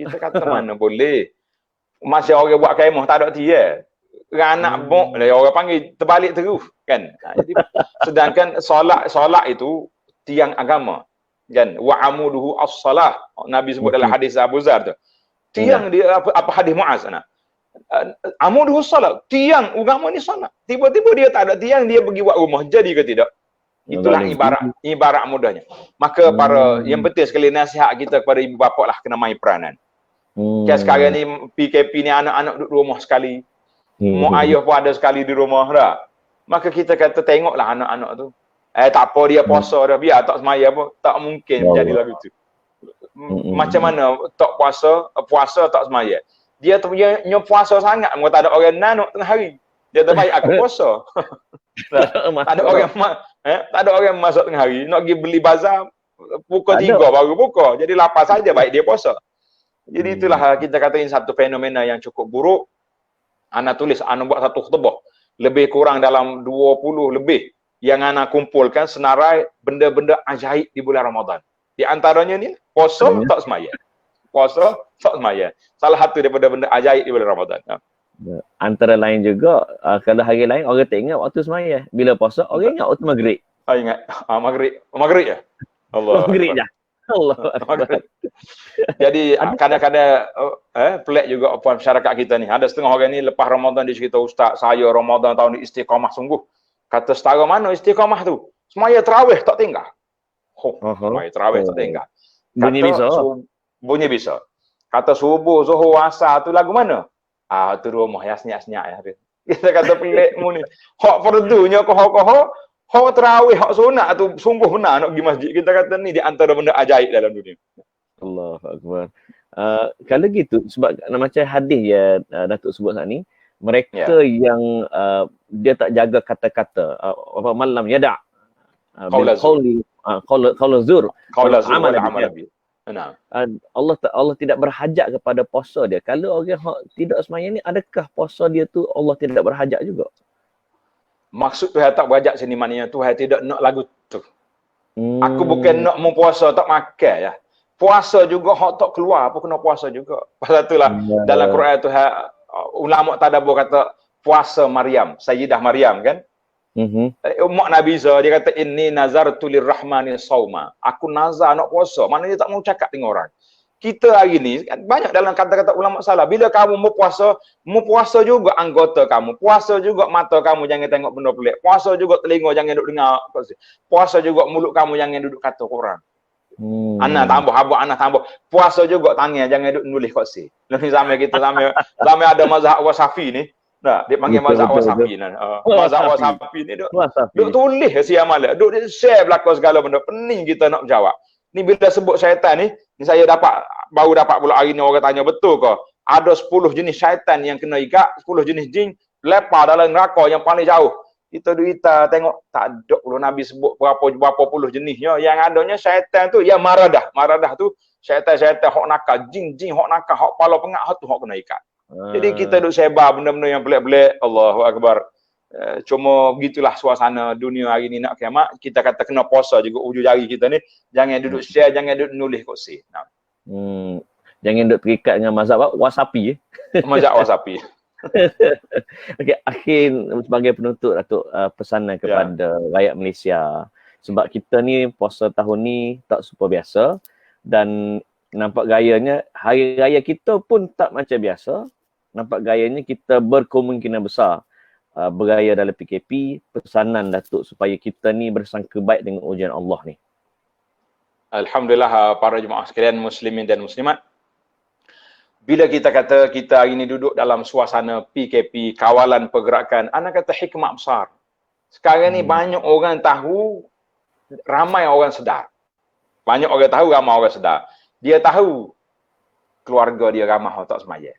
Kita kata mana boleh. Masih orang buat kemah tak ada dia. Anak bok orang panggil terbalik terus kan. Jadi sedangkan solat itu tiang agama. Kan wa amuduhu as-salah. Nabi sebut dalam hadis Abu Zar tu. Tiang dia apa hadis Muaz anak. Amuduhu as-salah. Tiang agama ni solat. Tiba-tiba dia tak ada tiang, dia pergi buat rumah. Jadi ke tidak? Itulah ibarat mudahnya. Maka para yang penting sekali nasihat kita kepada ibu bapa lah kena main peranan. Kan sekarang ni PKP ni anak-anak duduk rumah sekali. Mak ayah pun ada sekali di rumah dah. Maka kita kata tengoklah anak-anak tu. Tak apa dia puasa dah, biar tak semaya pun tak mungkin jadi lagu tu. Macam mana tak puasa tak semaya. Dia tu punya puasa sangat, tak ada orang nanuk tengah hari. Dia terbaik aku puasa. Tak ada orang masuk tengah hari, nak pergi beli bazar pukul 3 baru buka. Jadi lapar saja baik dia puasa. Jadi itulah kita kata ini satu fenomena yang cukup buruk. Ana tulis, ana buat satu khutbah lebih kurang dalam 20 lebih yang ana kumpulkan senarai benda-benda ajaib di bulan Ramadan. Di antaranya ni puasa tak semaya. Puasa tak semaya. Salah satu daripada benda ajaib di bulan Ramadan. Antara lain juga kalau hari lain orang tak ingat waktu semaya. Bila puasa orang ingat waktu maghrib. Ingat maghrib ya. Allah. Maghrib dah. Allah. Jadi kadang-kadang pelik juga masyarakat kita ni. Ada setengah orang ni lepas Ramadan dia cerita, Ustaz, saya Ramadan tahun ni istiqamah sungguh. Kata setara mana istiqamah tu? Semaya tarawih tak tinggal. Semaya tarawih tak tinggal. Bunyi bisa. Bunyi bisa. Kata subuh, zuhur, asar tu lagu mana? Tu rumah ya senyap-senyap ya. Kita kata pelik mu ni. Hak fardunya koho-koho, hak tarawih, hak sunat tu sungguh benar nak pergi masjid. Kita kata ni di antara benda ajaib dalam dunia. Allahu akbar. Kalau gitu sebab macam hadis ya Datuk sebut saat ni, mereka yang dia tak jaga kata-kata apa malam yada' qaul zur amal bi. Nah, Allah tidak berhajat kepada puasa dia. Kalau orang tidak semayang ni, adakah puasa dia tu Allah tidak berhajat juga? maksud Tuhan tak berajak sini maknanya Tuhan tidak nak lagu tu. Aku bukan Hmm. nak puasa tak makan ya. Puasa juga hak tak keluar apa kena puasa juga. Pasal itulah dalam Ya. Quran Tuhan ulama tadabbur kata puasa Maryam, Sayyidah Maryam kan. Mak Nabi Isa dia kata inni nazartu lirrahmani sauma. Aku nazar nak puasa. Maknanya tak mau cakap dengan orang. Kita hari ni banyak dalam kata-kata ulama salah. Bila kamu mau puasa juga anggota kamu. Puasa juga mata kamu jangan tengok benda pelik. Puasa juga telinga jangan duduk dengar. Puasa juga mulut kamu jangan duduk kata orang. Anak tambah, habuk anak tambah. Puasa juga tangan jangan duduk nulis kat si. Lalu sampai kita sampai ada mazhab wasafi ni. Nah, dia panggil mazhab wasafi ni. Mazhab wasafi ni duk tulis si amal. Duk share belakang segala benda. Pening kita nak jawab. Ni bila sebut syaitan ni saya baru dapat pula hari ni orang tanya betul ke? Ada 10 jenis syaitan yang kena ikat, 10 jenis jin lepas dalam neraka yang paling jauh. Kita tengok tak ada pula Nabi sebut berapa puluh jenisnya. Yang adanya syaitan tu yang maradah. Maradah tu syaitan-syaitan hok nakal, jin-jin hok nakal, hok pala pengak hok tu hok kena ikat. Jadi kita duk sebar benda-benda yang pelik-pelik. Allahu akbar. Cuma begitulah suasana dunia hari ni nak kiamat. Kita kata kena puasa juga ujung jari kita ni. Jangan duduk share, jangan duduk nulis kursi. Nah. Jangan duduk terikat dengan mazhab wasapi. Mazhab wasapi. Okey, akhir sebagai penutup Datuk, pesanan kepada rakyat Malaysia. Sebab kita ni puasa tahun ni tak super biasa dan nampak gayanya hari raya kita pun tak macam biasa. Nampak gayanya kita berkemungkinan besar beraya dalam PKP. Pesanan Datuk supaya kita ni bersangka baik dengan ujian Allah ni. Alhamdulillah para jemaah sekalian muslimin dan muslimat. Bila kita kata kita hari ini duduk dalam suasana PKP, kawalan pergerakan, anak kata hikmah besar. Sekarang ni banyak orang tahu, ramai orang sedar. Banyak orang tahu, ramai orang sedar. Dia tahu keluarga dia ramai orang tak semaya.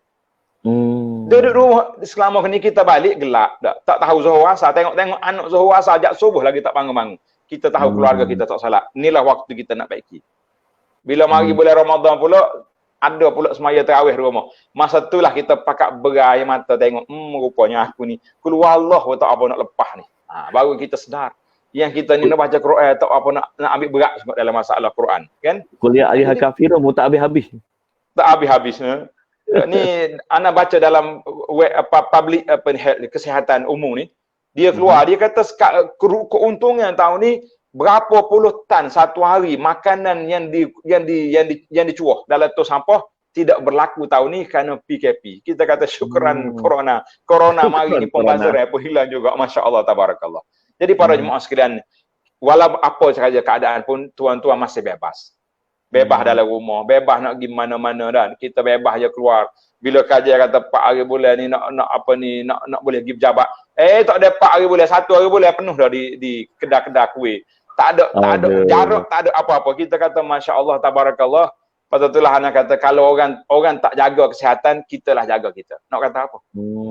Duduk rumah selama ni kita balik gelap dah. Tak tahu zuhur asar, tengok-tengok anak zuhur asar ajak subuh lagi tak bangun-bangun. Kita tahu keluarga kita tak salat. Inilah waktu kita nak baiki. Bila mari bulan Ramadan pula, ada pula semaya tarawih di rumah. Masa itulah kita pakat berai mata tengok, rupanya aku ni keluar Allah tak apa nak lepas ni. Baru kita sedar. Yang kita ni nak baca Quran tak apa nak ambil berat sebab dalam masalah Quran, kan? Kuliah ahli kafirun pun tak habis-habis. Tak habis-habis. Ni anak baca dalam public health kesihatan umum ni, dia keluar, dia kata keuntungan tahun ni berapa puluh tan satu hari makanan yang dicuah dalam tong sampah tidak berlaku tahun ni kerana PKP. Kita kata syukran corona. Corona mari ni pembazar apa hilang juga, masya-Allah tabarakallah. Jadi para jemaah sekalian, walau apa sahaja keadaan pun tuan-tuan masih bebas. Bebas dalam rumah, bebas nak pergi mana-mana dan kita bebas je keluar. Bila kajian kata 4 hari bulan ni nak boleh pergi pejabat. Tak ada 4 hari bulan, 1 hari bulan penuh dah di kedai-kedai kuih. Tak ada jarak, tak ada apa-apa. Kita kata masya-Allah tabarakallah. Pasal itulah anak kata kalau orang tak jaga kesihatan, kitalah jaga kita. Nak kata apa?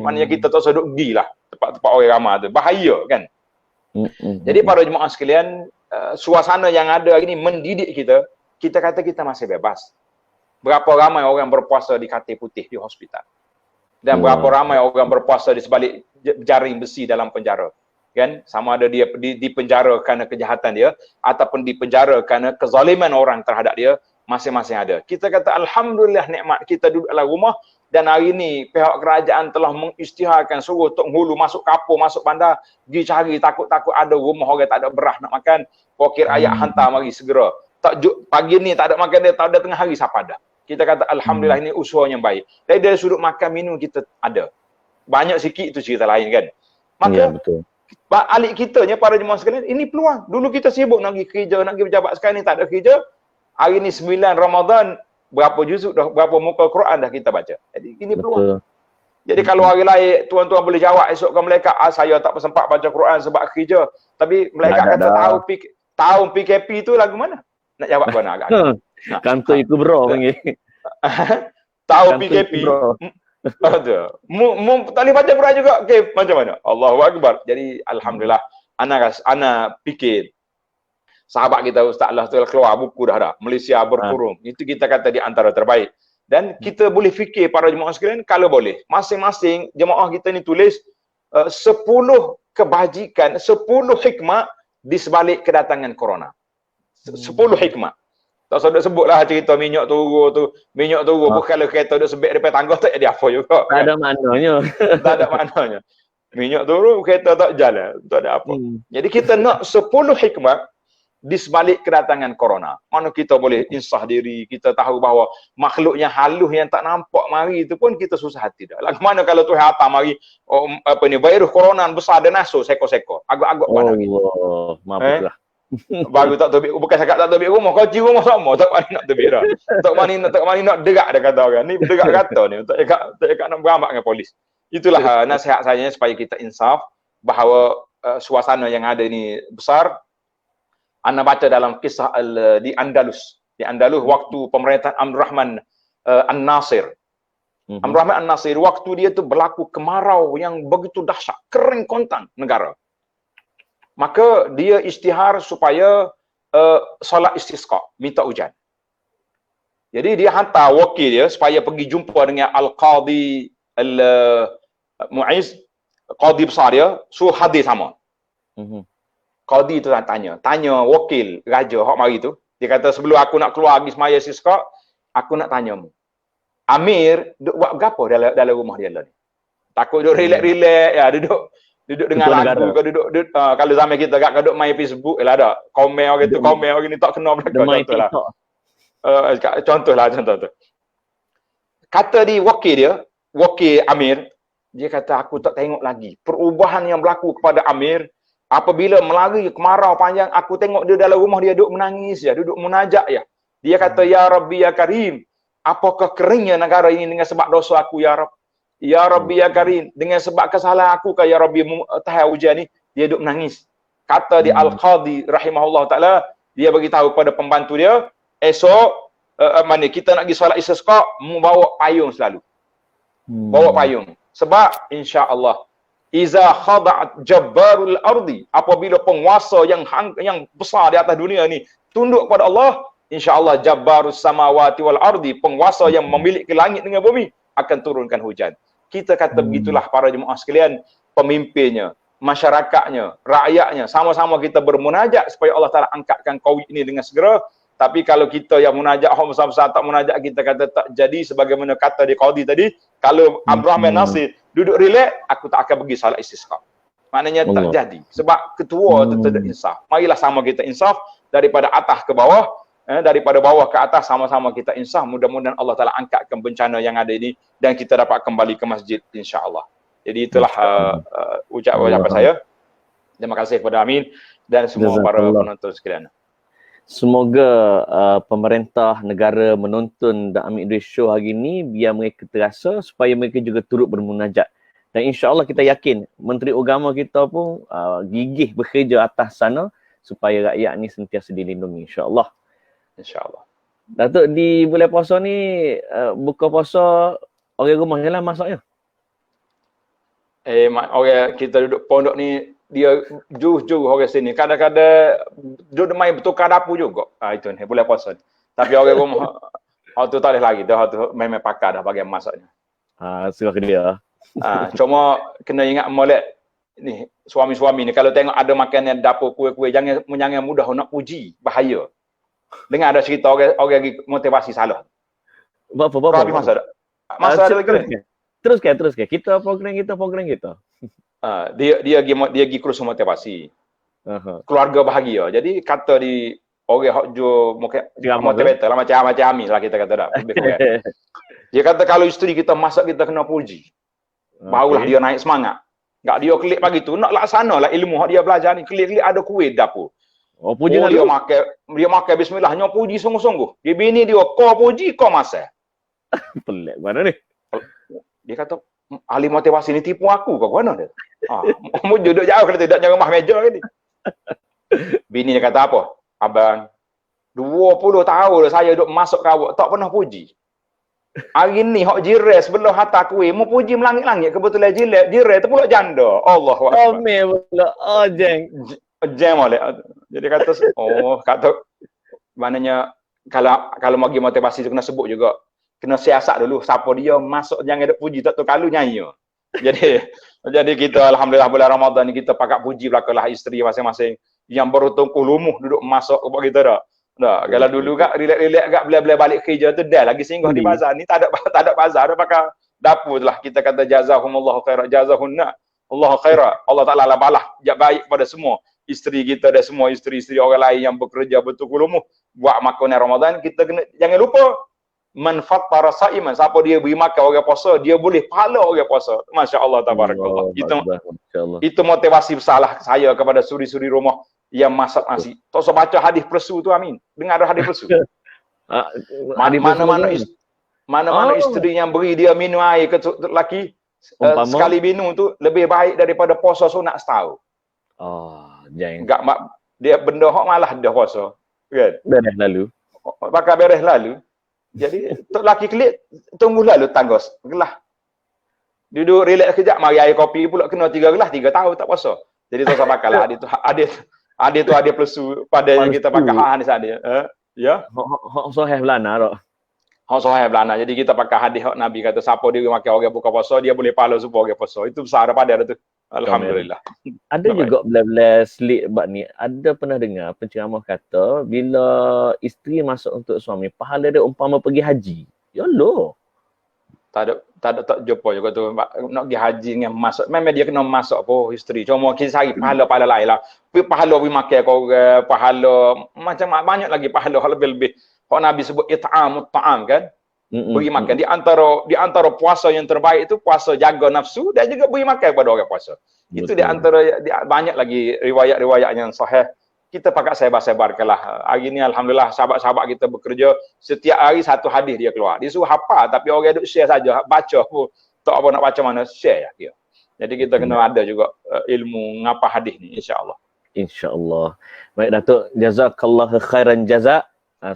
Maknanya kita tak usah duduk pergilah tempat-tempat orang ramai tu. Bahaya kan? Jadi para jemaah sekalian, suasana yang ada hari ni mendidik kita. Kita kata kita masih bebas. Berapa ramai orang berpuasa di katil putih di hospital. Dan berapa ramai orang berpuasa di sebalik jaring besi dalam penjara. Kan? Sama ada dia di penjara kerana kejahatan dia ataupun di penjara kerana kezaliman orang terhadap dia, masing-masing ada. Kita kata alhamdulillah nikmat kita duduk dalam rumah dan hari ini pihak kerajaan telah mengisytiharkan suruh Tok Hulu masuk kapur, masuk bandar, pergi cari takut-takut ada rumah orang tak ada beras nak makan, pokok rakyat hantar mari segera. Pagi ni tak ada makan dia, tak ada tengah hari siapa ada. Kita kata alhamdulillah ini usaha yang baik. Dari sudut makan minum kita ada. Banyak sikit itu cerita lain kan. Maka ya, betul. Alik kitanya para jemaah sekalian, ini peluang. Dulu kita sibuk nak pergi kerja, nak pergi pejabat, sekarang ni tak ada kerja. Hari ni 9 Ramadan, berapa juzuk dah, berapa muka Quran dah kita baca. Jadi ini peluang. Jadi kalau hari lain tuan-tuan boleh jawab esok ke mereka, saya tak sempat baca Quran sebab kerja. Tapi mereka kata tahun PKP tu lagu mana? Nak jawab mana agak. Kantor itu bro panggil. Tahu PKP. Ada. Tak boleh baca Quran juga. Okey, macam mana? Allahu akbar. Jadi alhamdulillah ana fikir Sahabat kita Ustaz Allah tu keluar buku dah. Malaysia berkurung. Itu kita kata di antara terbaik. Dan kita boleh fikir para jemaah sekalian, kalau boleh, masing-masing jemaah kita ni tulis 10 kebajikan, 10 hikmah di sebalik kedatangan corona. 10 hikmah. Tak usah sebutlah cerita minyak turun tu. Minyak turun pun kalau kereta duk sebek depan tangga tak jadi apa juga. Tak ada maknanya. Tak ada maknanya. Minyak turun, kereta tak jalan. Tak ada apa. Jadi kita nak 10 hikmah di sebalik kedatangan corona. Mana kita boleh insah diri, kita tahu bahawa makhluk yang halus yang tak nampak mari itu pun kita susah hati dah. Lagu mana kalau Tuhan hantar mari virus corona besar dan naso seko-seko. Agak-agak mana gitu. Allah, maafkanlah. Baru tak terbit, bukan cakap tak terbit rumah, kau cium rumah sama, tak mani nak terbit dah. Tak mani nak derak dah kata orang. Ni derak kata ni, tak cakap nak berambak dengan polis. Itulah nasihat saya supaya kita insaf bahawa suasana yang ada ni besar. Anda baca dalam kisah di Andalus. Di Andalus waktu pemerintahan Abdul Rahman An-Nasir. Abdul Rahman An-Nasir waktu dia tu berlaku kemarau yang begitu dahsyat, kering kontan negara. Maka dia isytihar supaya solat istisqa, minta hujan. Jadi dia hantar wakil dia supaya pergi jumpa dengan Al-Qadi Mu'iz, qadi besar dia, suruh hadir sama. Qadi tu tanya wakil raja hak mari tu. Dia kata sebelum aku nak keluar pergi semaya istisqa, aku nak tanyamu. Amir duk buat gapo dalam rumah dia lah ni? Takut duk relax-relax ya, duduk dengan lagu ke duduk kalau zaman kita kat duduk main Facebook lah ada. Komen orang tu, komen orang ni tak kena belakang contohlah. Contoh tu. Kata di wakil Amir, dia kata aku tak tengok lagi perubahan yang berlaku kepada Amir. Apabila melari kemarau panjang, aku tengok dia dalam rumah dia duduk menangis ya, duduk munajat ya. Dia kata, Ya Rabbi ya Karim, apakah keringnya negara ini dengan sebab dosa aku ya Rabb? Ya Rabbi ya Karim, dengan sebab kesalahan aku ke ya Rabbi tahan hujan ni, dia duduk menangis. Kata di Al-Qadi rahimahullah ta'ala, dia beritahu kepada pembantu dia, esok kita nak pergi solat istisqa, bawa payung selalu. Bawa payung. Sebab insya-Allah iza khada'at jabbarul ardi, apabila penguasa yang besar di atas dunia ni tunduk kepada Allah, insya-Allah jabbarus samawati wal ardi, penguasa yang memiliki langit dengan bumi akan turunkan hujan. Kita kata begitulah para jemaah sekalian, pemimpinnya, masyarakatnya, rakyatnya, sama-sama kita bermunajat supaya Allah Taala angkatkan COVID ini dengan segera. Tapi kalau kita yang munajat, orang besar-besar tak munajat, kita kata tak jadi sebagaimana kata di Qadi tadi, kalau Abdul Rahman Nasir duduk relax, aku tak akan pergi salat istisqa. Maknanya tak jadi. Sebab ketua tu tidak insaf. Marilah sama kita insaf daripada atas ke bawah, daripada bawah ke atas, sama-sama kita insaf. Mudah-mudahan Allah Ta'ala angkatkan bencana yang ada ini dan kita dapat kembali ke masjid insya-Allah. Jadi itulah ucapan saya. Terima kasih kepada Amin dan semua para penonton sekalian. Semoga pemerintah negara menonton The Amin Idris Show hari ini biar mereka terasa supaya mereka juga turut bermunajat. Dan insya-Allah kita yakin Menteri Agama kita pun gigih bekerja atas sana supaya rakyat ni sentiasa dilindungi insya-Allah. InsyaAllah. Datuk, di bulan puasa ni buka puasa orang rumah je lah masaknya. Orang kita duduk pondok ni dia jauh-jauh orang sini. Kadang-kadang duduk main bertukar dapur juga. Itu ni bulan puasa ni. Tapi orang rumah tu tak boleh lagi. Dah tu main pakar dah bagian masaknya. Serah ke dia. Cuma kena ingat molek ni suami-suami ni kalau tengok ada makanan dapur kuih-kuih jangan mudah nak puji, bahaya. Dengar ada cerita orang lagi motivasi salah. Apa? Masa ada lagi. Teruskan. Kita program kita. Dia pergi kursus motivasi. Keluarga bahagia. Jadi kata di orang hok jo motivator lah macam Amin lah kita kata dah. Dia kata kalau isteri kita masak kita kena puji. Barulah dia naik semangat. Enggak dia klik pagi tu nak laksanalah ilmu hok dia belajar ni. Klik ada kuih dapur. Puji dia makan bismillah nyo puji sungguh-sungguh. Dia bini dia kau puji kau masak. Pelik mana ni? Dia kata ahli motivasi ni tipu aku kau mana dia? Mu duduk jauh kalau tidak jangan rumah meja ni. Bini dia kata apa? Abang 20 tahun saya duduk masuk kawak tak pernah puji. Hari ni hok jiran sebelah hata kuih mu puji melangit-langit kebetulan jiran tu pula janda. Allahu akbar. Amin pula. Jeng. jam oleh. Jadi kata maknanya kalau bagi motivasi tu kena sebut juga, kena siasat dulu siapa dia masuk jangan ada puji tak tu kalau nyanyi. Jadi kita alhamdulillah bulan Ramadan ni kita pakat puji belakalah isteri masing-masing yang beruntung lumuh duduk masuk kepada kita dah. Dah, kalau dulu kak relax-relax kak bila-bila balik kerja tu dah lagi singgah di bazar ni tak ada bazar dah pakai dapur lah kita kata jazahumullahu khairan jazahunna Allahu khairan. Allah Taala lah balah baik pada semua isteri kita dan semua isteri-isteri orang lain yang bekerja betul lumuh buat makanan Ramadan. Kita kena jangan lupa manfaat para saiman, siapa dia beri makan orang puasa dia boleh pahala orang puasa. Masya-Allah tabarakallah. Itu motivasi besarlah saya kepada suri-suri rumah yang masak nasi. Tak usah baca hadis persu tu, amin. Dengar ada hadis persu. Mana-mana isteri yang beri dia minum air ke lelaki sekali minum tu lebih baik daripada puasa sunat setahun. Enggak dia benda hok malah dah puasa. Kan? Beres lalu. Pakai beres lalu. Jadi tok laki kelik tunggu lalu tanggos. Gelah. Duduk relax kejap mari air kopi pula kena 3 gelas 3 tahun tak puasa. Jadi tak usah pakai lah ada plesu pada yang kita pakai hadis ada. Ya. Hok sahih belana tok. Hok sahih belana. Jadi kita pakai hadis hok Nabi kata siapa dia makan orang buka puasa dia boleh pahala supaya orang puasa. Itu besar daripada tu. Alhamdulillah. Ada juga bila-bila selit bab ni, ada pernah dengar penceramah kata bila isteri masuk untuk suami, pahala dia umpama pergi haji. Ya Allah. Tak jumpa juga tu nak pergi haji dengan masuk. Memang dia kena masuk apa isteri. Cuma kita cari pahala-pahala lain lah. Pahala pergi makan kau pahala macam banyak lagi pahala lebih-lebih. Kalau Nabi sebut it'amut ta'am kan? Beri makan di antara puasa yang terbaik itu puasa jaga nafsu dan juga beri makan kepada orang puasa. Itu di antara banyak lagi riwayat-riwayat yang sahih. Kita pakat sebar-sebarkanlah. Hari ni alhamdulillah sahabat-sahabat kita bekerja setiap hari satu hadis dia keluar. Dia suruh hafal tapi orang duk share saja, baca pun tak apa nak baca mana share dia. Jadi kita kena ada juga ilmu ngapa hadis ni insya-Allah. Insya-Allah. Baik Datuk, jazakallahu khairan jazak.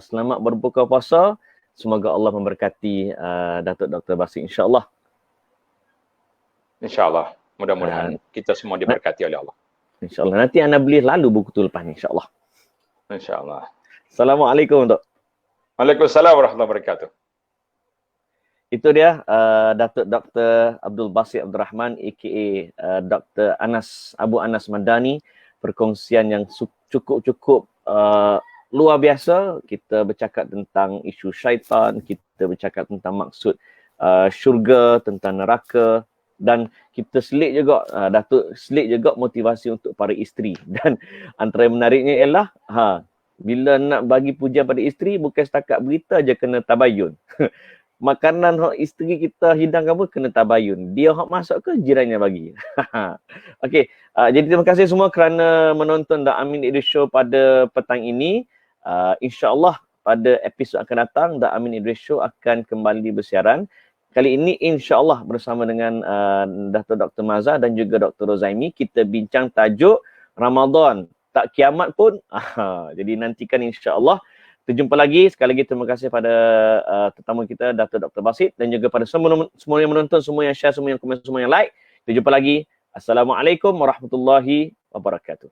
Selamat berbuka puasa. Semoga Allah memberkati Datuk Dr. Basit insya-Allah. Insya-Allah. Mudah-mudahan kita semua diberkati oleh Allah. InsyaAllah. Nanti anda beli lalu buku tu lepas ni insyaAllah. InsyaAllah. Assalamualaikum Dok. Waalaikumsalam warahmatullahi wabarakatuh. Itu dia Datuk Dr. Abdul Basit Abdul Rahman aka Dr. Abu Anas Madani. Perkongsian yang cukup luar biasa. Kita bercakap tentang isu syaitan, kita bercakap tentang maksud syurga, tentang neraka. Dan kita selit juga, Datuk selit juga motivasi untuk para isteri. Dan antara yang menariknya ialah, bila nak bagi pujian pada isteri, bukan setakat berita je kena tabayun. Makanan hak isteri kita hidangkan pun kena tabayun. Dia hak masak ke jirannya bagi. Okey, jadi terima kasih semua kerana menonton The Amin Idris Show pada petang ini. InsyaAllah pada episod akan datang, The Amin Idris Show akan kembali bersiaran. Kali ini insya-Allah bersama dengan Datuk Dr. Mazhar dan juga Dr. Rozaimi kita bincang tajuk Ramadan tak kiamat pun. Jadi nantikan insya-Allah. Kita jumpa lagi. Sekali lagi terima kasih pada tetamu kita Datuk Dr. Basit dan juga pada semua yang menonton, semua yang share, semua yang komen, semua yang like. Kita jumpa lagi. Assalamualaikum warahmatullahi wabarakatuh.